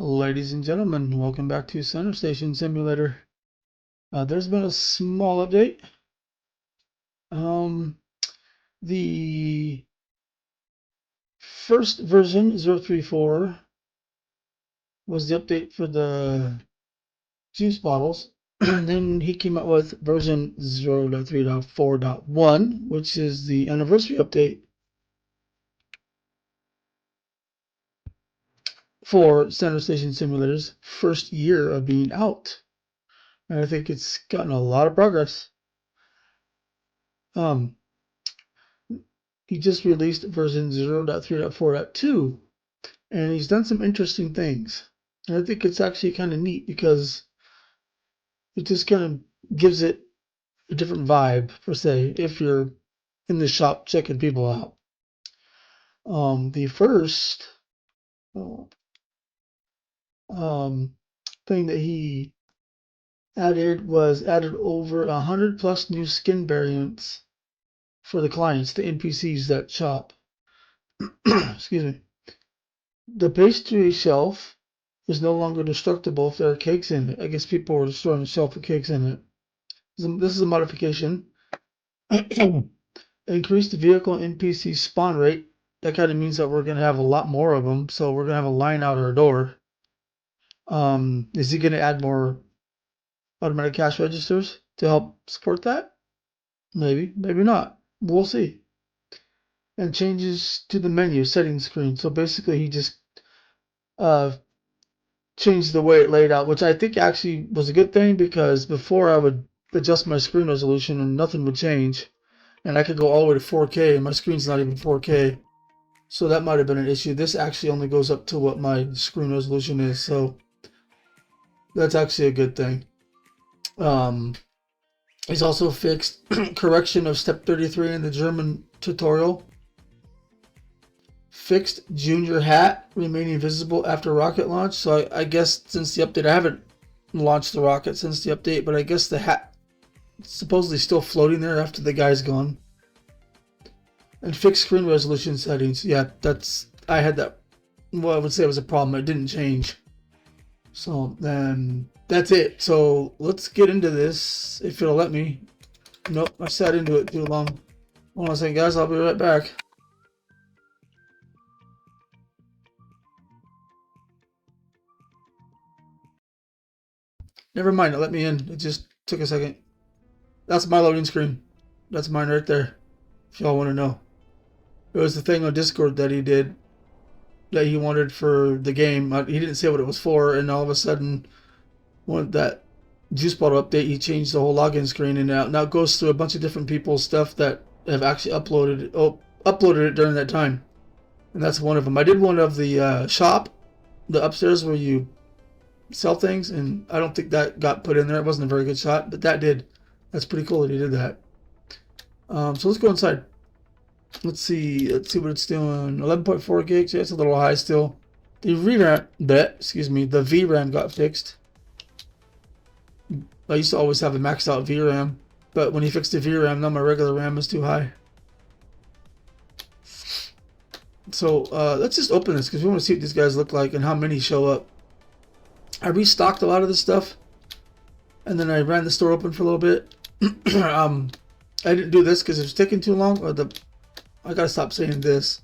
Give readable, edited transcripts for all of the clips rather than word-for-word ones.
Ladies and gentlemen, welcome back to Center Station Simulator. There's been a small update. The first version, 034, was the update for the juice bottles. And then he came out with version 0.3.4.1, which is the anniversary update for Center Station Simulator's first year of being out. And I think it's gotten a lot of progress. He just released version 0.3.4.2, and he's done some interesting things. And I think it's actually kind of neat because it just kind of gives it a different vibe, per se, if you're in the shop checking people out. The first thing that he added over 100 plus new skin variants for the clients, the NPCs that shop. Excuse me. The pastry shelf is no longer destructible if there are cakes in it. I guess people were destroying the shelf with cakes in it. This is a modification. Increase the vehicle NPC spawn rate. That kind of means that we're going to have a lot more of them. So we're going to have a line out our door. Is he going to add more automatic cash registers to help support that? Maybe, maybe not. We'll see. And changes to the menu settings screen. So basically he just changed the way it laid out, which I think actually was a good thing, because before I would adjust my screen resolution and nothing would change, and I could go all the way to 4K and my screen's not even 4K, so that might have been an issue. This actually only goes up to what my screen resolution is, so that's actually a good thing. He's also fixed correction of step 33 in the German tutorial. Fixed junior hat remaining visible after rocket launch. So I guess since the update, I haven't launched the rocket since the update, but I guess the hat is supposedly still floating there after the guy's gone. And fixed screen resolution settings. Yeah, I had that. Well, I would say it was a problem. It didn't change. So then that's it. So let's get into this if it'll let me. Nope, I sat into it too long. Hold on a second, guys. I'll be right back. Never mind, it let me in. It just took a second. That's my loading screen. That's mine right there, if y'all want to know. It was the thing on Discord that he did, that he wanted for the game. He didn't say what it was for, and all of a sudden, that juice bottle update, he changed the whole login screen, and now it goes through a bunch of different people's stuff that have actually uploaded it during that time. And that's one of them. I did one of the shop, the upstairs where you sell things, and I don't think that got put in there. It wasn't a very good shot, but that did. That's pretty cool that he did that. So let's go inside. Let's see what it's doing. 11.4 gigs. Yeah, it's a little high still. The VRAM got fixed. I used to always have a maxed out VRAM, but when he fixed the VRAM, now my regular RAM is too high. So let's just open this because we want to see what these guys look like and how many show up. I restocked a lot of this stuff, and then I ran the store open for a little bit. I didn't do this because it was taking too long. I gotta stop saying this.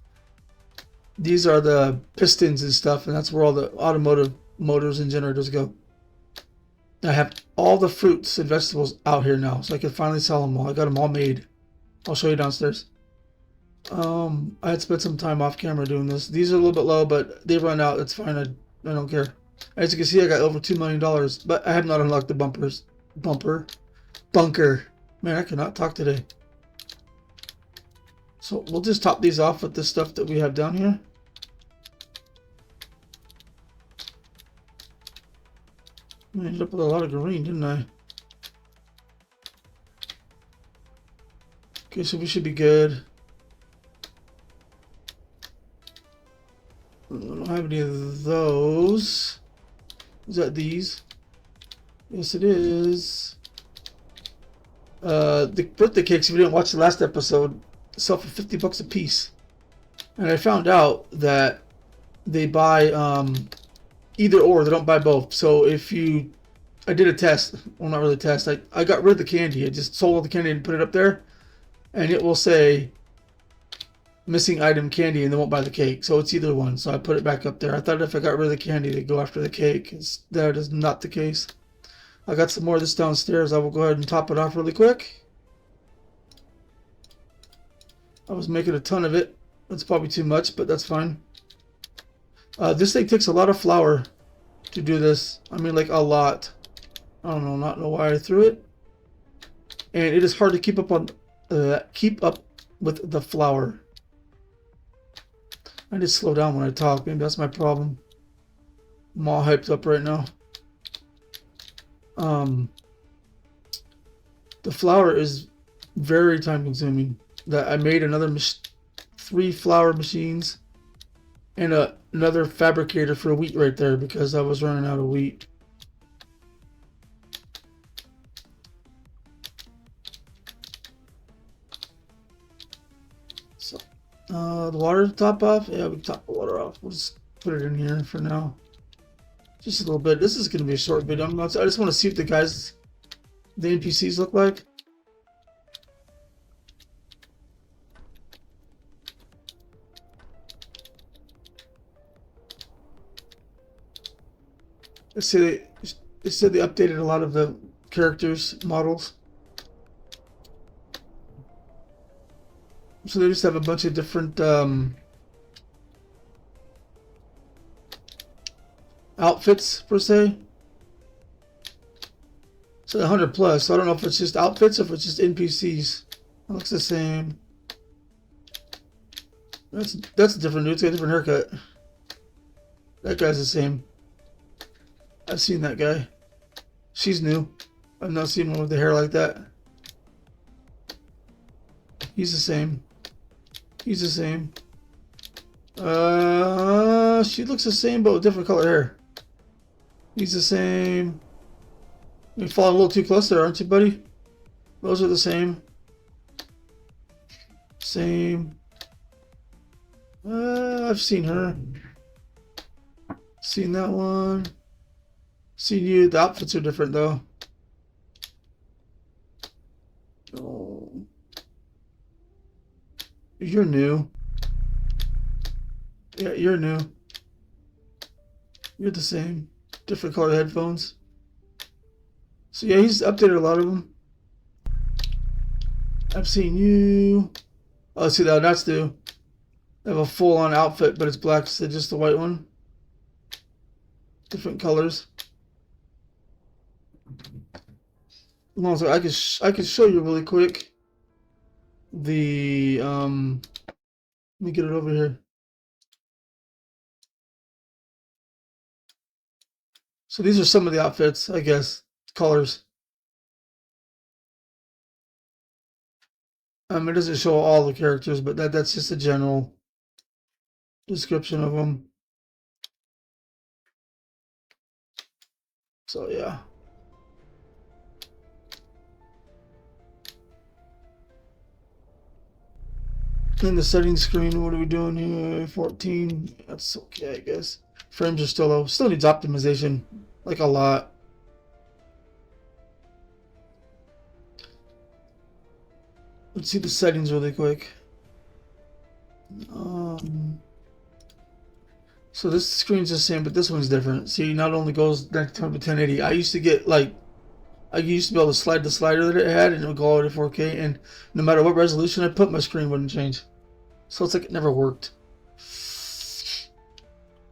These are the pistons and stuff, and that's where all the automotive motors and generators go. I have all the fruits and vegetables out here now, so I can finally sell them all. I got them all made. I'll show you downstairs. I had spent some time off camera doing this. These are a little bit low, but they run out. It's fine. I don't care. As you can see, I got over $2 million, but I have not unlocked the bunker. Man, I cannot talk today. So we'll just top these off with the stuff that we have down here. I ended up with a lot of green, didn't I? Okay, so we should be good. I don't have any of those. Is that these? Yes, it is. The birthday cakes, if you didn't watch the last episode, sell for $50 a piece. And I found out that they buy either or. They don't buy both. So if you, I did a test. Well, not really a test. I got rid of the candy. I just sold all the candy and put it up there, and it will say missing item candy, and they won't buy the cake. So it's either one. So I put it back up there. I thought if I got rid of the candy, they'd go after the cake. That is not the case. I got some more of this downstairs. I will go ahead and top it off really quick. I was making a ton of it. That's probably too much, but that's fine. This thing takes a lot of flour to do this. I mean, like a lot. I don't know, not know why I threw it. And it is hard to keep up with the flour. I just slow down when I talk. Maybe that's my problem. I'm all hyped up right now. The flour is very time consuming. That I made another 3 flour machines and another fabricator for wheat right there because I was running out of wheat. So the water top off. Yeah, we can top the water off. We'll just put it in here for now. Just a little bit. This is going to be a short video. I just want to see what the NPCs look like. They said they updated a lot of the characters models. So they just have a bunch of different outfits per se. So 100 plus. So I don't know if it's just outfits or if it's just NPCs. It looks the same. That's a different dude. It's got a different haircut. That guy's the same. I've seen that guy. She's new. I've not seen one with the hair like that. He's the same. He's the same. She looks the same but with different color hair. He's the same. You're falling a little too close there, aren't you, buddy? Those are the same. Same. I've seen her. Seen that one. Seen you. The outfits are different though. Oh. You're new. Yeah, you're new. You're the same. Different color headphones. So yeah, he's updated a lot of them. I've seen you. Oh, see that? That's new. They have a full-on outfit, but it's black instead of just the white one. Different colors. Also, I can show you really quick. The let me get it over here. So these are some of the outfits, I guess, colors. It doesn't show all the characters, but that's just a general description of them. So yeah. In the settings screen, what are we doing here? 14. That's okay, I guess. Frames are still low. Still needs optimization, like a lot. Let's see the settings really quick. So this screen's the same, but this one's different. See, not only goes back to 1080. I used to get like, I used to be able to slide the slider that it had, and it would go all the way to 4K. And no matter what resolution I put, my screen wouldn't change. So it's like it never worked.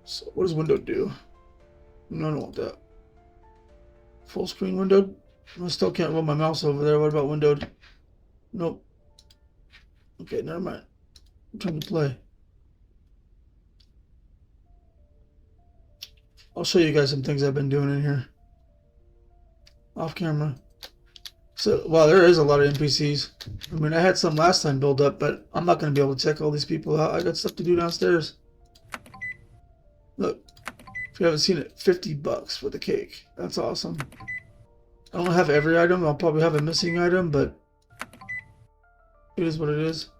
So what does window do? No, I don't want that. Full screen windowed? I still can't roll my mouse over there. What about windowed? Nope. Okay, never mind. I'm trying to play. I'll show you guys some things I've been doing in here. Off camera. So, wow, there is a lot of NPCs. I mean, I had some last time build up, but I'm not going to be able to check all these people out. I got stuff to do downstairs. Look, if you haven't seen it, $50 for the cake. That's awesome. I don't have every item. I'll probably have a missing item, but it is what it is.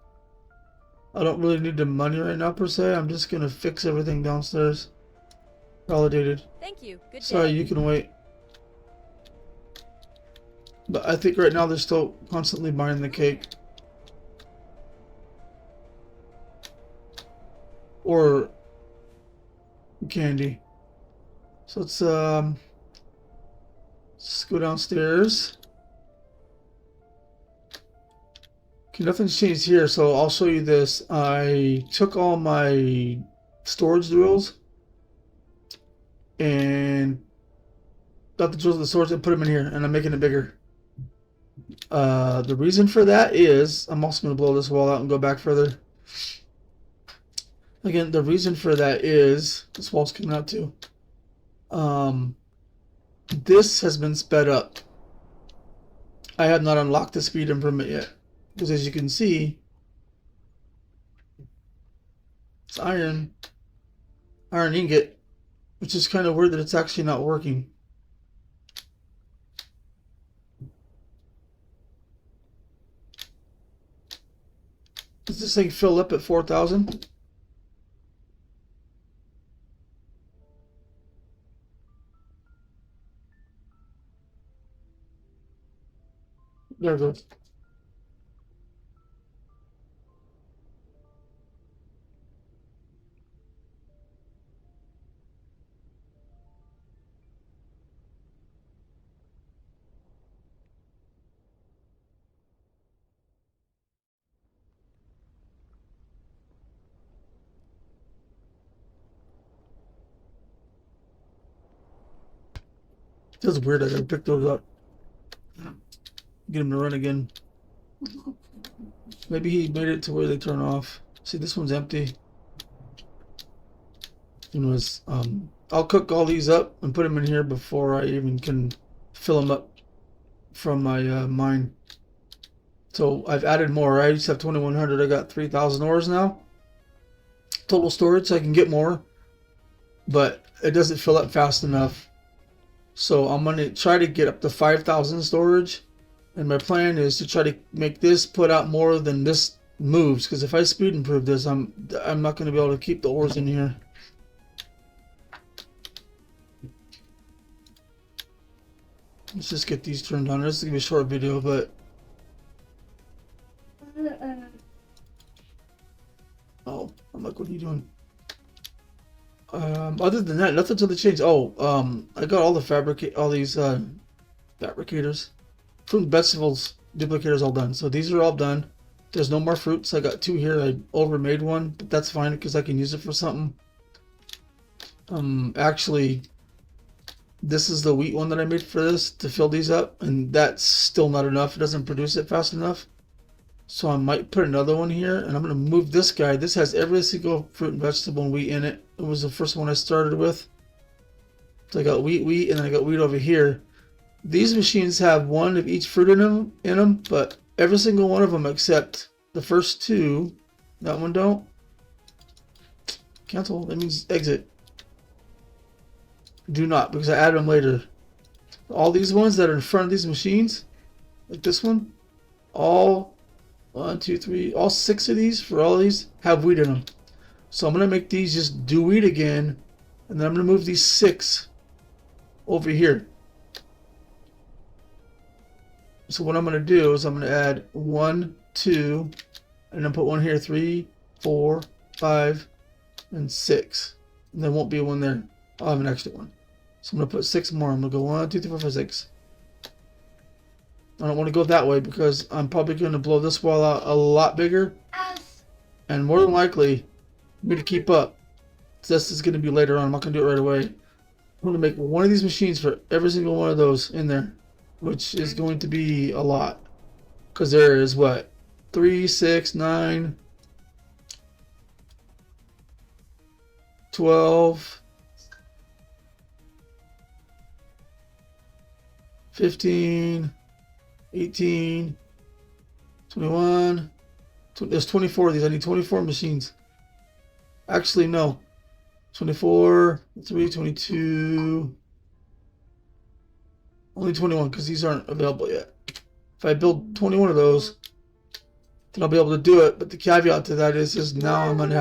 I don't really need the money right now, per se. I'm just going to fix everything downstairs. Validated. Thank you. Good Sorry, day. you can wait. But I think right now they're still constantly buying the cake. Or candy. So let's go downstairs. Okay, nothing's changed here, so I'll show you this. I took all my storage drills and got the drills of the storage and put them in here, and I'm making it bigger. The reason for that is, I'm also going to blow this wall out and go back further. Again, the reason for that is, this wall's coming out too. This has been sped up. I have not unlocked the speed improvement yet. Because as you can see, it's iron ingot, which is kind of weird that it's actually not working. Does this thing fill up at 4,000? There it goes. Feels weird. I gotta pick those up. Get him to run again. Maybe he made it to where they turn off. See, this one's empty. Anyways, I'll cook all these up and put them in here before I even can fill them up from my mine. So I've added more. I used to have 2,100. I got 3,000 ores now. Total storage, so I can get more. But it doesn't fill up fast enough. So I'm going to try to get up to 5,000 storage. And my plan is to try to make this put out more than this moves. Because if I speed improve this, I'm not going to be able to keep the ores in here. Let's just get these turned on. This is going to be a short video, but... Oh, I'm like, what are you doing? Other than that, nothing to the change. Oh, I got all the all these fabricators. Fruit and vegetables duplicators all done. So these are all done. There's no more fruits. I got 2 here. I overmade one, but that's fine because I can use it for something. Actually, this is the wheat one that I made for this to fill these up, and that's still not enough. It doesn't produce it fast enough. So I might put another one here, and I'm going to move this guy. This has every single fruit and vegetable and wheat in it. It was the first one I started with. So I got wheat, and then I got wheat over here. These machines have one of each fruit in them, but every single one of them except the first 2, that one don't. Cancel, that means exit. Do not, because I added them later. All these ones that are in front of these machines, like this one, all 1, 2, 3, all 6 of these for all these have wheat in them. So I'm going to make these just do wheat again, and then I'm going to move these 6 over here. So what I'm going to do is I'm going to add 1, 2, and then put one here, 3, 4, 5, and 6. And there won't be one there. I'll have an extra one. So I'm going to put 6 more. I'm going to go 1, 2, 3, 4, 5, 6. I don't want to go that way because I'm probably going to blow this wall out a lot bigger. And more than likely, for me to keep up. So this is going to be later on. I'm not going to do it right away. I'm going to make one of these machines for every single one of those in there, which is going to be a lot. Because there is what? 3, 6, 9, 12, 15, 18, 21. There's 24 of these. I need 24 machines. Actually, no. 24, 3, 22. Only 21 because these aren't available yet. If I build 21 of those, then I'll be able to do it. But the caveat to that is now I'm going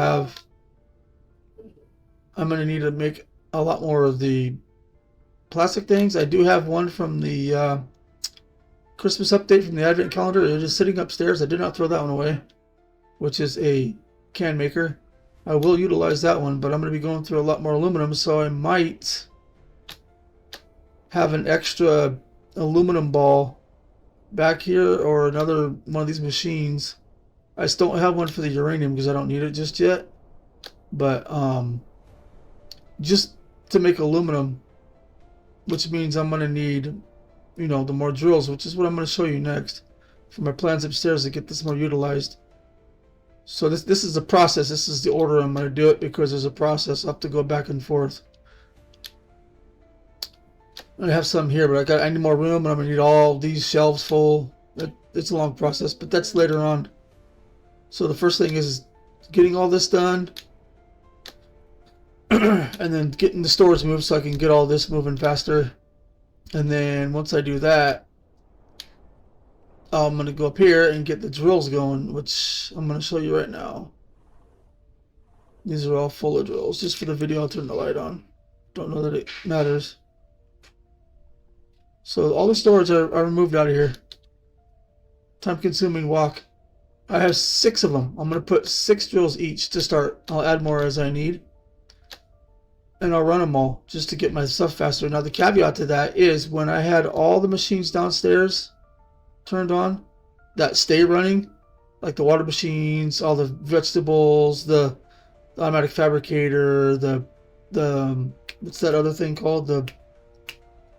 to need to make a lot more of the plastic things. I do have one from the Christmas update from the Advent calendar. It is sitting upstairs. I did not throw that one away, which is a can maker. I will utilize that one, but I'm going to be going through a lot more aluminum, so I might have an extra aluminum ball back here or another one of these machines. I still don't have one for the uranium because I don't need it just yet, but just to make aluminum, which means I'm going to need, you know, the more drills, which is what I'm going to show you next for my plans upstairs to get this more utilized. So this is the process. This is the order I'm going to do it because there's a process. I have to go back and forth. I have some here, but I need more room, and I'm going to need all these shelves full. It's a long process, but that's later on. So the first thing is getting all this done, and then getting the storage moved so I can get all this moving faster. And then once I do that, I'm going to go up here and get the drills going, which I'm going to show you right now. These are all full of drills. Just for the video, I'll turn the light on. Don't know that it matters. So all the storage are removed out of here. Time-consuming walk. I have 6 of them. I'm going to put 6 drills each to start. I'll add more as I need. And I'll run them all just to get my stuff faster. Now the caveat to that is when I had all the machines downstairs turned on that stay running, like the water machines, all the vegetables, the automatic fabricator, the what's that other thing called, the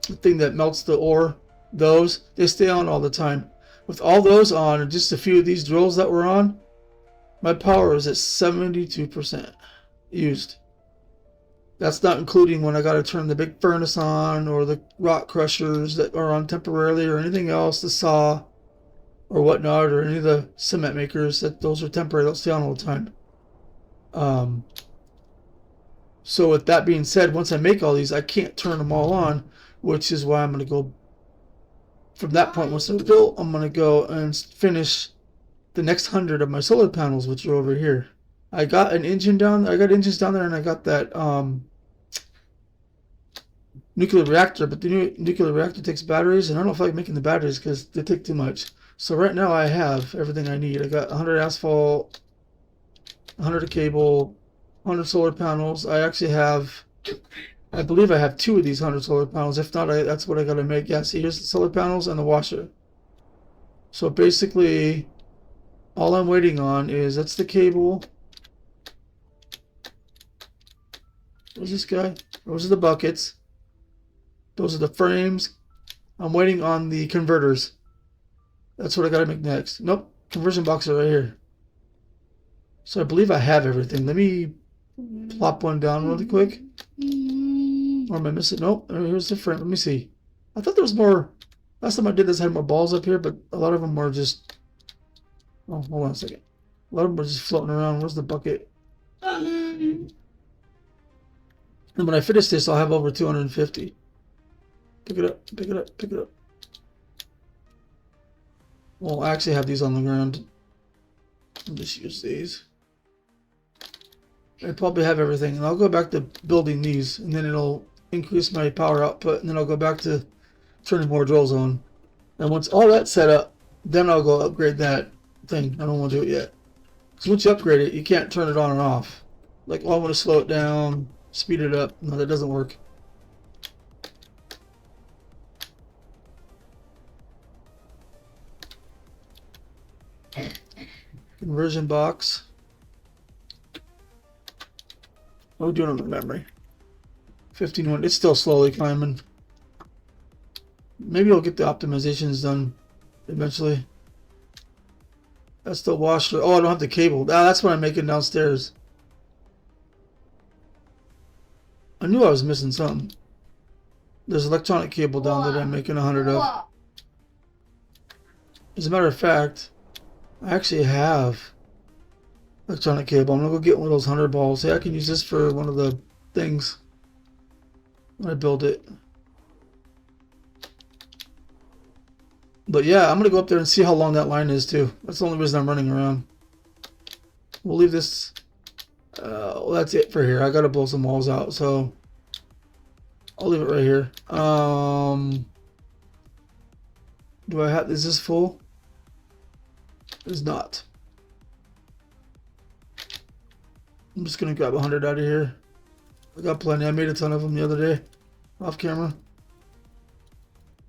thing that melts the ore, those, they stay on all the time. With all those on and just a few of these drills that were on, my power is at 72% used. That's not including when I got to turn the big furnace on or the rock crushers that are on temporarily or anything else, the saw or whatnot, or any of the cement makers, that those are temporary, they'll stay on all the time. So with that being said, once I make all these, I can't turn them all on, which is why I'm going to go from that point. Once they're built, I'm going to go and finish the next 100 of my solar panels, which are over here. I got an engine down. I got engines down there, and I got that nuclear reactor. But the new nuclear reactor takes batteries, and I don't feel like making the batteries because they take too much. So right now I have everything I need. I got 100 asphalt, 100 of cable, 100 solar panels. I actually have, I believe I have 2 of these 100 solar panels. If not, that's what I got to make. Yeah, see, here's the solar panels and the washer. So basically, all I'm waiting on is, that's the cable. Where's this guy? Those are the buckets. Those are the frames. I'm waiting on the converters. That's what I gotta make next. Nope, conversion box are right here. So I believe I have everything. Let me plop one down really quick. Or am I missing? Nope, here's the frame. Let me see. I thought there was more. Last time I did this, I had more balls up here, but a lot of them were just... Oh, hold on a second. A lot of them were just floating around. Where's the bucket? And when I finish this, I'll have over 250. Pick it up, pick it up, pick it up. Well, I actually have these on the ground. I'll just use these. I probably have everything, and I'll go back to building these, and then it'll increase my power output, and then I'll go back to turning more drills on. And once all that's set up, then I'll go upgrade that thing. I don't want to do it yet. Because once you upgrade it, you can't turn it on and off. Like, oh, I want to slow it down, speed it up. No, that doesn't work. Conversion box. What are we doing on the memory? 1500. It's still slowly climbing. Maybe I'll get the optimizations done eventually. That's the washer. Oh, I don't have the cable. Ah, that's what I'm making downstairs. I knew I was missing something. There's electronic cable down there that I'm making 100 of. As a matter of fact, I actually have electronic cable. I'm gonna go get one of those 100 balls. Hey, I can use this for one of the things when I build it. But yeah, I'm gonna go up there and see how long that line is too. That's the only reason I'm running around. We'll leave this. Well, that's it for here. I gotta blow some walls out. So I'll leave it right here. Do I have, is this full? It's not. I'm just gonna grab 100 out of here. I got plenty. I made a ton of them the other day, off camera.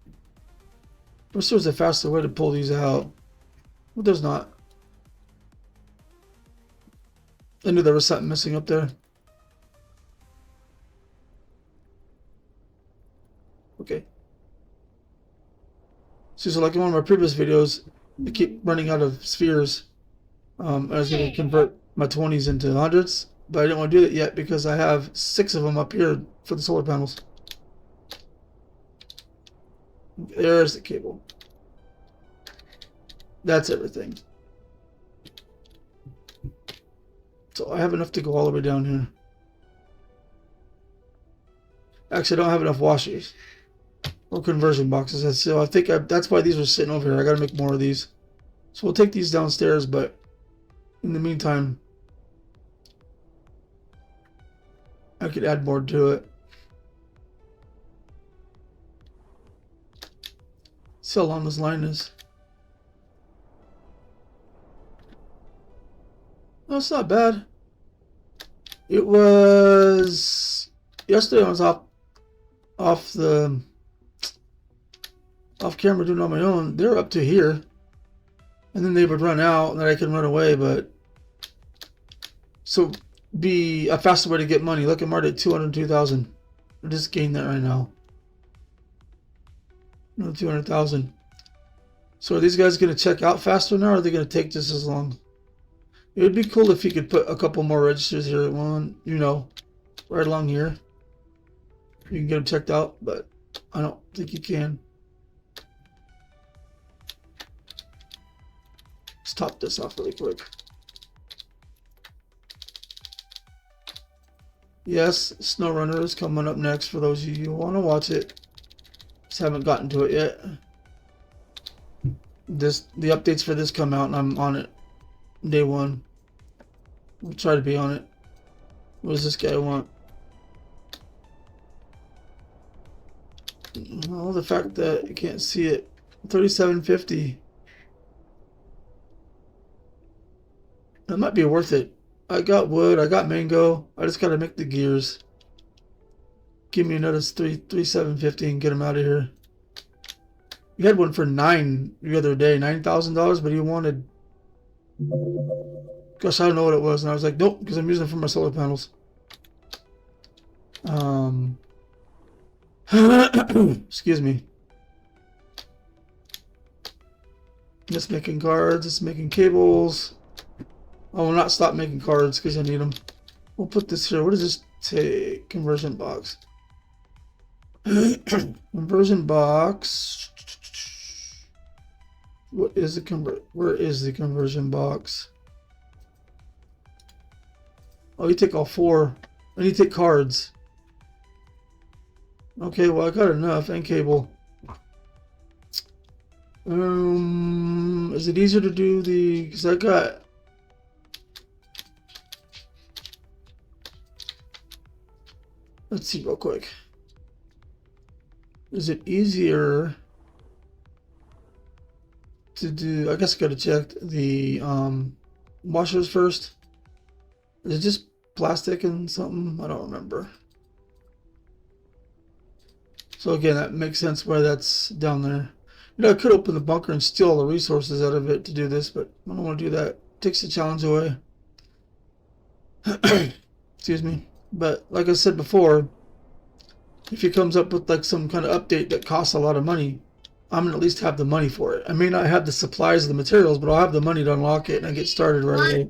I wish there was a faster way to pull these out. But there's not. I knew there was something missing up there. Okay. See, so like in one of my previous videos, I keep running out of spheres. I was going to convert my 20s into 100s, but I didn't want to do that yet because I have 6 of them up here for the solar panels. There's the cable. That's everything. So I have enough to go all the way down here. Actually, I don't have enough washers or conversion boxes. So I think that's why these were sitting over here. I got to make more of these. So we'll take these downstairs, but in the meantime, I could add more to it. See how long this line is. No, it's not bad. It was yesterday. I was off camera doing it on my own. They're up to here, and then they would run out, and then I could run away. But so be a faster way to get money. Look, I'm already at 202,000. I just gained that right now. Another 200,000. So are these guys going to check out faster now, or are they going to take just as long? It would be cool if you could put a couple more registers here. One, you know, right along here. You can get them checked out, but I don't think you can. Let's top this off really quick. Yes, SnowRunner is coming up next for those of you who want to watch it. Just haven't gotten to it yet. The updates for this come out and I'm on it day one. We'll try to be on it. What does this guy want? Oh, the fact that you can't see it. 37.50. That might be worth it. I got wood, I got mango. I just gotta make the gears. Give me another 3,750 and get him out of here. You had one for $9 the other day, $9,000, but he wanted. Gosh, I don't know what it was, and I was like, nope, because I'm using it for my solar panels. Excuse me. Just making cards, just making cables. I will not stop making cards because I need them. We'll put this here. What does this take? Conversion box. Conversion box. What is the Where is the conversion box? Oh, you take all 4. And you take cards. Okay, well I got enough and cable. Is it easier to do the? Because I got. Let's see real quick. Is it easier to do? I guess I gotta check the washers first. Is it just plastic and something? I don't remember. So again, that makes sense why that's down there. You know, I could open the bunker and steal all the resources out of it to do this, but I don't want to do that. It takes the challenge away. Excuse me. But like I said before, if he comes up with like some kind of update that costs a lot of money, I'm gonna at least have the money for it. I may not have the supplies of the materials, but I'll have the money to unlock it and I get started right away.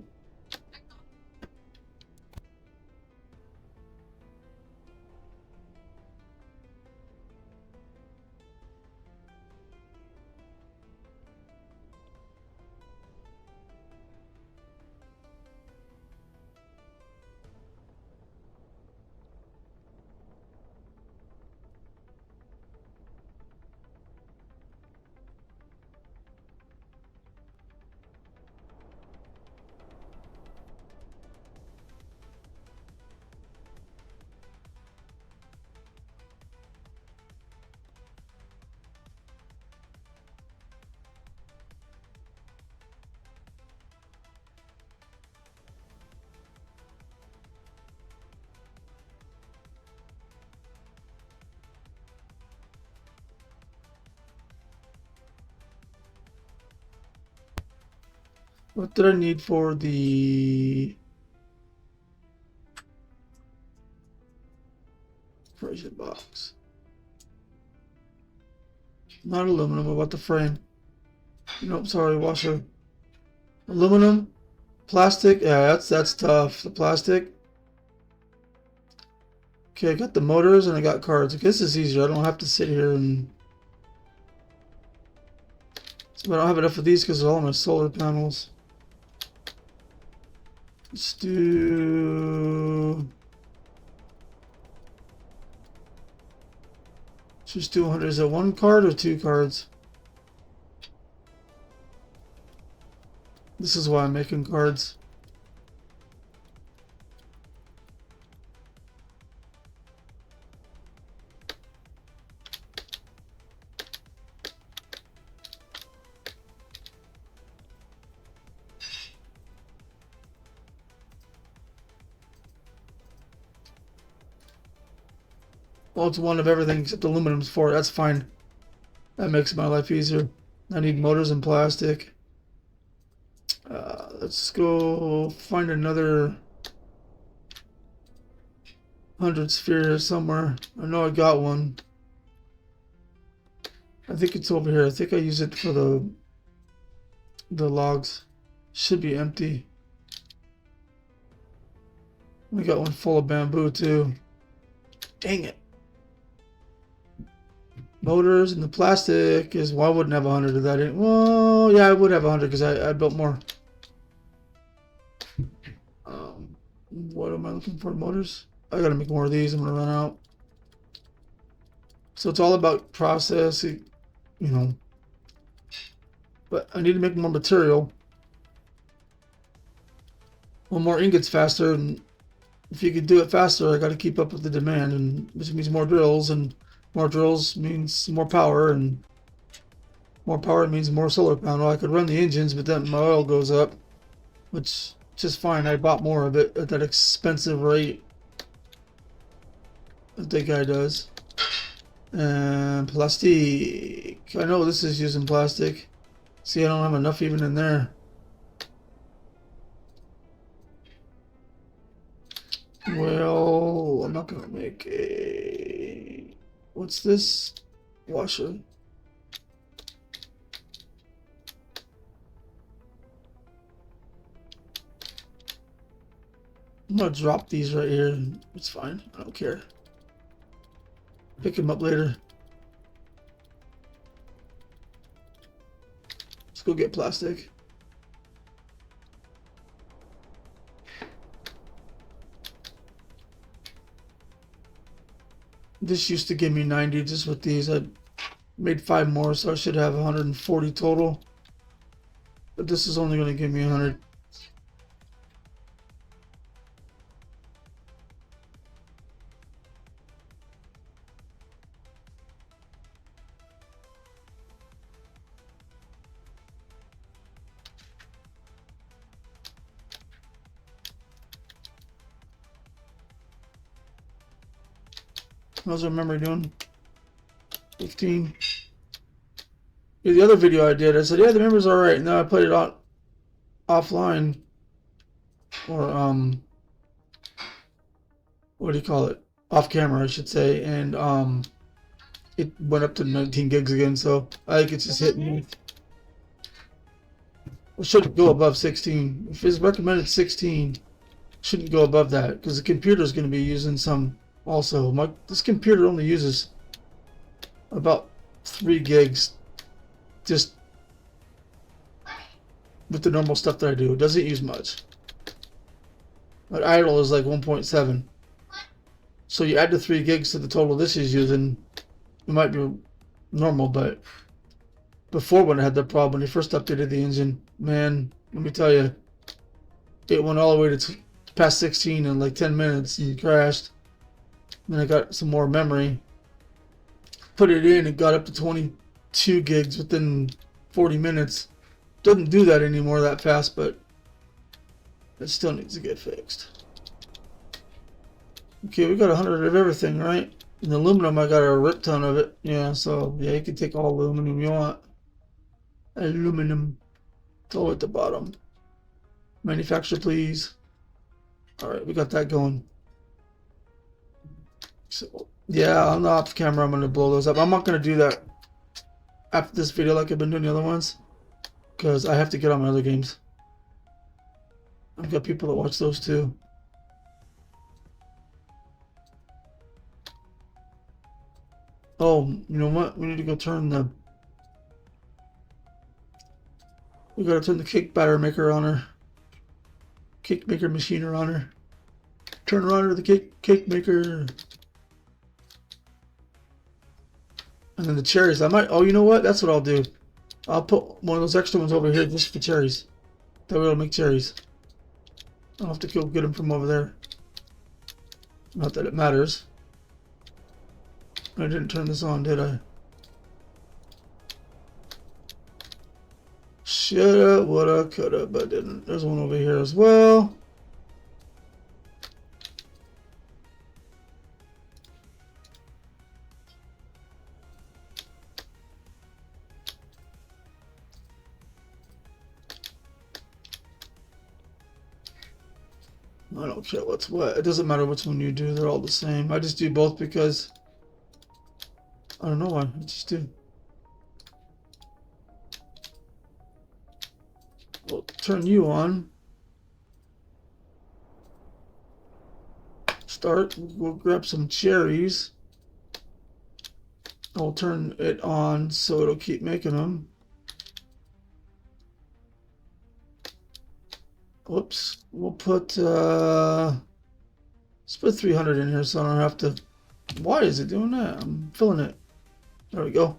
What did I need for the frozen box? Not aluminum. What about the frame? Nope, sorry, washer. Aluminum, plastic. Yeah, that's tough. The plastic. Okay, I got the motors and I got cards. I guess it's easier. I don't have to sit here and. So I don't have enough of these because of all my solar panels. Let's do. Just do 100. Is it one card or two cards? This is why I'm making cards. Well, it's one of everything except aluminum's for it. That's fine. That makes my life easier. I need motors and plastic. Let's go find another 100 sphere somewhere. I know I got one. I think it's over here. I think I use it for the logs. Should be empty. We got one full of bamboo too. Dang it. Motors and the plastic is, well, I wouldn't have 100 of that. Well, yeah, I would have 100 because I built more. What am I looking for? Motors? I gotta make more of these. I'm gonna run out. So it's all about processing, you know. But I need to make more material. Well, more ingots faster, and if you could do it faster, I gotta keep up with the demand, and which means more drills, and more drills means more power, and more power means more solar panel. I could run the engines, but then my oil goes up, which is fine. I bought more of it at that expensive rate that the guy does. And plastic. I know this is using plastic. See, I don't have enough even in there. Well, I'm not gonna make a... What's this? Washer. I'm gonna drop these right here. It's fine. I don't care. Pick them up later. Let's go get plastic. This used to give me 90 just with these. I made 5 more, so I should have 140 total. But this is only going to give me 100. How's our memory doing? 15. Yeah, the other video I did, I said, yeah, the memory's alright. And then I put it on offline. Or, what do you call it? Off camera, I should say. And, it went up to 19 gigs again. So I think it's just hitting me. It shouldn't go above 16. If it's recommended 16, shouldn't go above that. Because the computer's going to be using some... Also, this computer only uses about 3 gigs just with the normal stuff that I do. It doesn't use much. But idle is like 1.7. So you add the 3 gigs to the total this is using, it might be normal, but before when I had that problem, when they first updated the engine, man, let me tell you, it went all the way to past 16 in like 10 minutes and crashed. Then I got some more memory, put it in, and got up to 22 gigs within 40 minutes. Doesn't do that anymore that fast, but it still needs to get fixed. Okay, we got 100 of everything, right? In aluminum, I got a rip ton of it. Yeah, so yeah, you can take all aluminum you want. Aluminum. It's all at the bottom. Manufacture, please. Alright, we got that going. So, yeah, on the off camera, I'm going to blow those up. I'm not going to do that after this video like I've been doing the other ones, because I have to get on my other games. I've got people that watch those too. Oh, you know what? We need to go turn the... We gotta turn the cake batter maker on her. Cake maker machiner on her. Turn her on to the cake maker. And then the cherries. I might... Oh, you know what? That's what I'll do. I'll put one of those extra ones over here just for cherries. That way I'll make cherries. I'll have to go get them from over there. Not that it matters. I didn't turn this on, did I? Shoulda, woulda, coulda, but didn't. There's one over here as well. I don't care what's what. It doesn't matter which one you do. They're all the same. I just do both because... I don't know why. I just do. We'll turn you on. Start. We'll grab some cherries. I'll turn it on so it'll keep making them. Whoops. We'll put, let's put 300 in here so I don't have to... Why is it doing that? I'm filling it. There we go.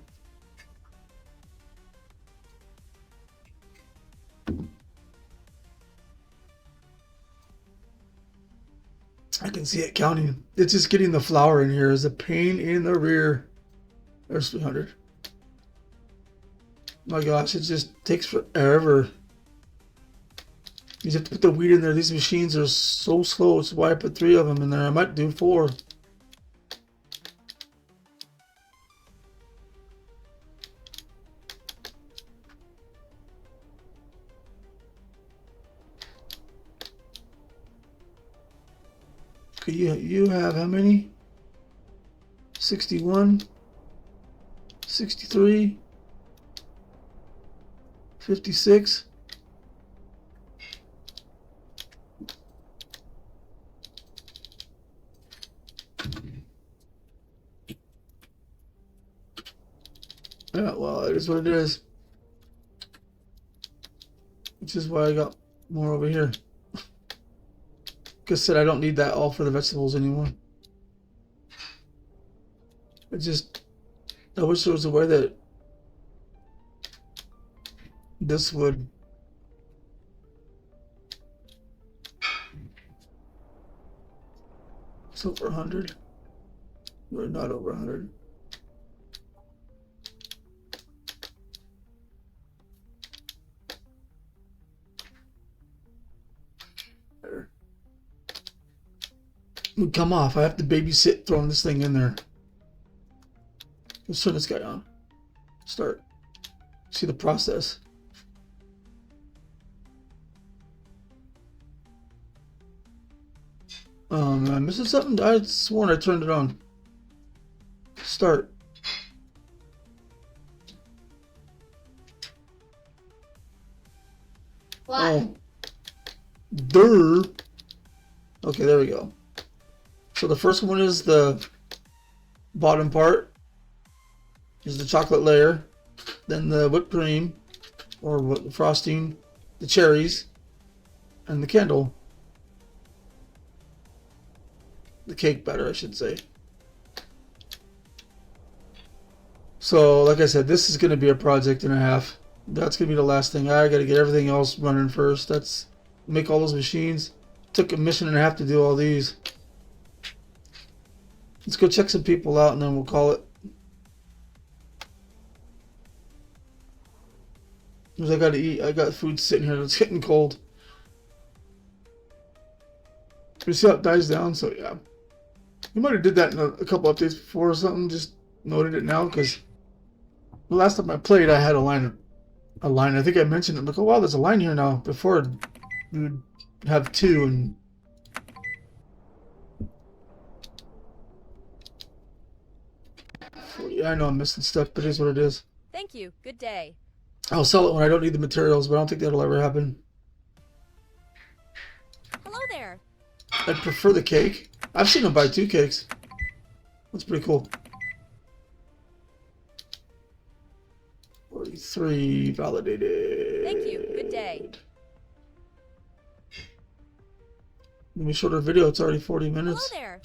I can see it counting. It's just getting the flour in here is a pain in the rear. There's 300. My gosh, it just takes forever. You have to put the wheat in there. These machines are so slow. That's why I put 3 of them in there. I might do 4. Okay, you have how many? 61, 63, 56. Yeah, well, it is what it is. Which is why I got more over here. Like I said, I don't need that all for the vegetables anymore. I wish there was a way that this would... It's over 100. We're not over 100. There. It would come off. I have to babysit throwing this thing in there. Let's turn this guy on. Start. See the process. Am I missing something? I sworn I turned it on. Start. What? Oh. Durr. Okay, there we go. So the first one is the bottom part. Is the chocolate layer. Then the whipped cream, or what, frosting, the cherries, and the candle. The cake batter, I should say. So, like I said, this is going to be a project and a half. That's going to be the last thing. I got to get everything else running first. That's make all those machines. Took a mission and a half to do all these. Let's go check some people out and then we'll call it. Because I got to eat. I got food sitting here that's getting cold. You see how it dies down? So yeah. You might have did that in a couple updates before or something. Just noted it now because the last time I played I had a line. I think I mentioned it. I'm like, oh wow, there's a line here now. Before we would have 2 and I know I'm missing stuff, but it is what it is. Thank you. Good day. I'll sell it when I don't need the materials, but I don't think that'll ever happen. Hello there. I'd prefer the cake. I've seen them buy 2 cakes. That's pretty cool. 43 validated. Thank you. Good day. Let me shorter video. It's already 40 Hello minutes. there.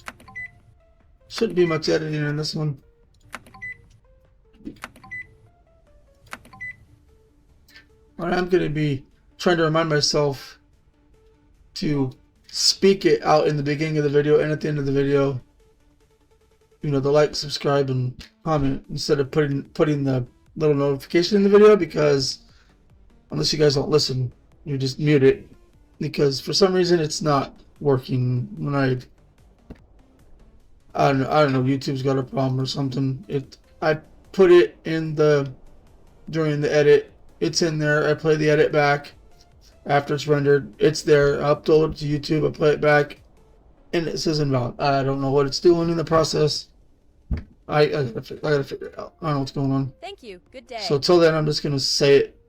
Shouldn't be much editing in this one. I'm going to be trying to remind myself to speak it out in the beginning of the video and at the end of the video. You know, the like, subscribe, and comment instead of putting the little notification in the video, because unless you guys don't listen, you just mute it, because for some reason it's not working when I don't know, YouTube's got a problem or something. I put it in during the edit. It's in there. I play the edit back after it's rendered. It's there. I upload it to YouTube. I play it back, and it says invalid. I don't know what it's doing in the process. I gotta figure it out. I don't know what's going on. Thank you. Good day. So till then, I'm just gonna say it.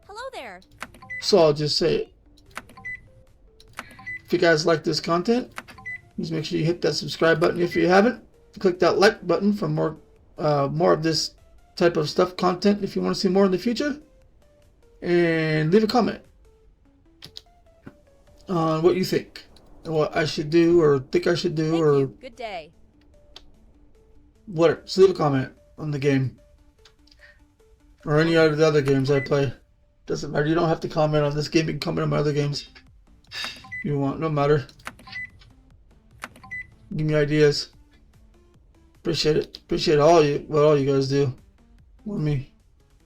Hello there. So I'll just say it. If you guys like this content, please make sure you hit that subscribe button if you haven't. Click that like button for more of this type of stuff, content, if you want to see more in the future. And leave a comment on what you think, and what I should do or think I should do. Thank or you. Good day. whatever. Just leave a comment on the game or any of the other games I play. Doesn't matter. You don't have to comment on this game. You can comment on my other games if you want. No matter. Give me ideas. Appreciate it. Appreciate what all you guys do for me.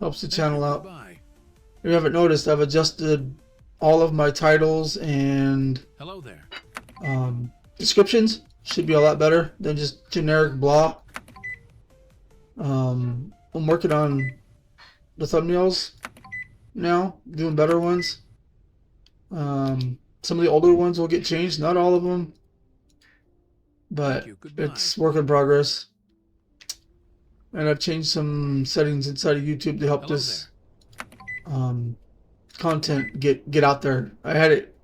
Helps the channel out. If you haven't noticed, I've adjusted all of my titles and hello there. Descriptions. Should be a lot better than just generic blah. I'm working on the thumbnails now, doing better ones. Some of the older ones will get changed, not all of them, but it's work in progress. And I've changed some settings inside of YouTube to help this content get out there. I had it,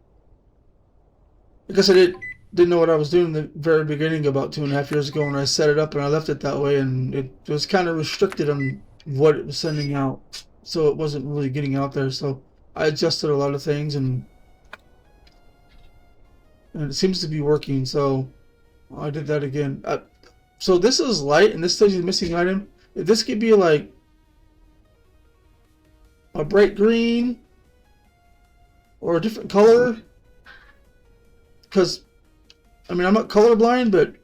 I guess I didn't know what I was doing in the very beginning about 2.5 years ago when I set it up, and I left it that way, and it was kind of restricted on what it was sending out, so it wasn't really getting out there. So I adjusted a lot of things, and it seems to be working. So I did that again. So this is light, and this tells you the missing item. If this could be like a bright green or a different color, because I mean, I'm not colorblind, but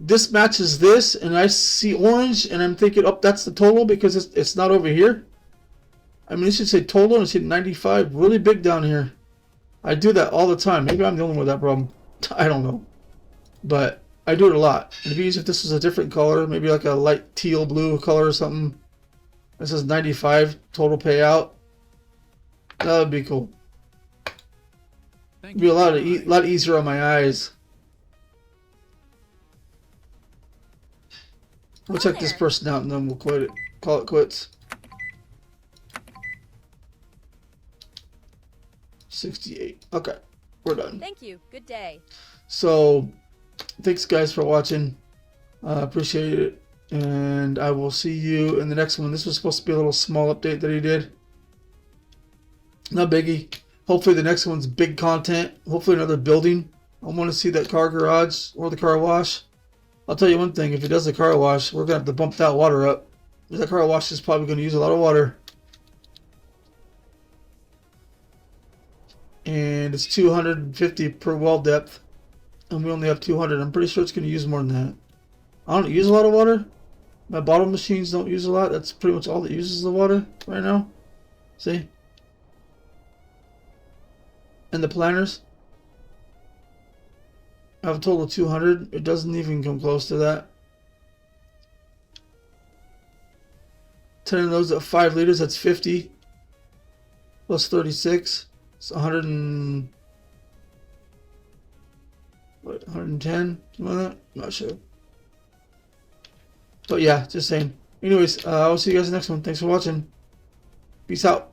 this matches this, and I see orange, and I'm thinking, oh, that's the total, because it's not over here. I mean, it should say total, and it should 95 really big down here. I do that all the time. Maybe I'm the only one with that problem. I don't know. But I do it a lot. It'd be easy if this was a different color, maybe like a light teal blue color or something. It says 95 total payout. That would be cool. It'd be a lot easier on my eyes. We'll check this person out, and then we'll quit it. Call it quits. 68. Okay, we're done. Thank you. Good day. So, thanks guys for watching. Appreciate it, and I will see you in the next one. This was supposed to be a little small update that he did. Not biggie. Hopefully the next one's big content. Hopefully another building. I want to see that car garage or the car wash. I'll tell you one thing. If he does the car wash, we're going to have to bump that water up. That car wash is probably going to use a lot of water. And it's 250 per well depth. And we only have 200. I'm pretty sure it's going to use more than that. I don't use a lot of water. My bottle machines don't use a lot. That's pretty much all that uses the water right now. See? And the planters, I have a total of 200. It doesn't even come close to that. 10 of those at 5 liters, that's 50. plus 36. It's 100 and... What, 110? Something like that? Not sure. But yeah, just saying. Anyways, I'll see you guys in the next one. Thanks for watching. Peace out.